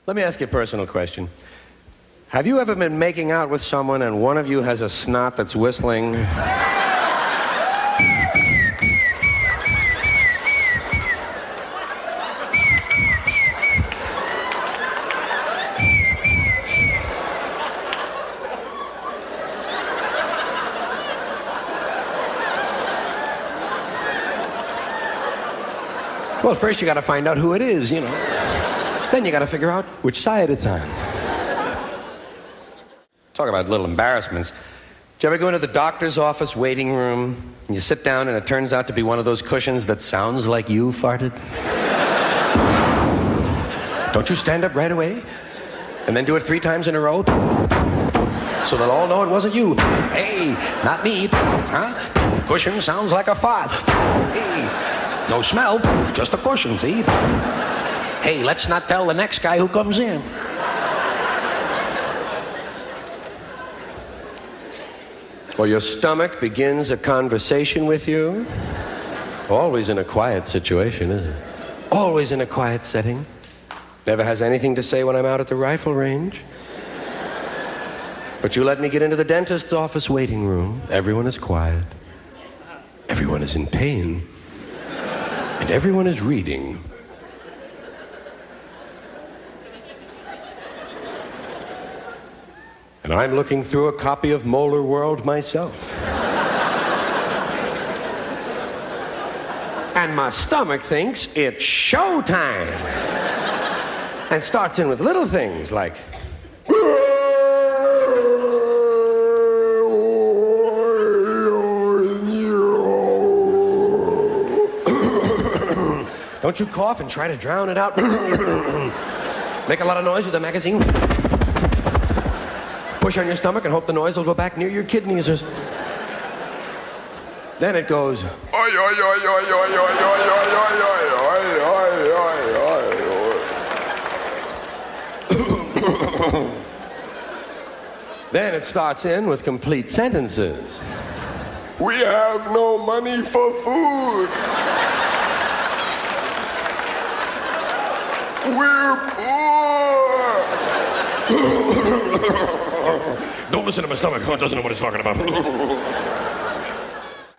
Let me ask you a personal question. Have you ever been making out with someone and one of you has a snot that's whistling? Well, first you gotta find out who it is, you know. Then you gotta figure out which side it's on. Talk about little embarrassments. Did you ever go into the doctor's office waiting room, and you sit down and it turns out to be one of those cushions that sounds like you farted? Don't you stand up right away? And then do it 3 times in a row? So they'll all know it wasn't you. Hey, not me. Huh? Cushion sounds like a fart. Hey, no smell, just a cushion, see? Hey, let's not tell the next guy who comes in. Or your stomach begins a conversation with you. Always in a quiet situation, isn't it? Always in a quiet setting. Never has anything to say when I'm out at the rifle range. But you let me get into the dentist's office waiting room. Everyone is quiet. Everyone is in pain. And everyone is reading. And I'm looking through a copy of Molar World myself. And my stomach thinks it's showtime. And starts in with little things like, don't you cough and try to drown it out. Make a lot of noise with the magazine. Push on your stomach and hope the noise will go back near your kidneys. Then it goes. Then it starts in with complete sentences. We have no money for food. We're poor. Don't listen to my stomach. It doesn't know what it's talking about.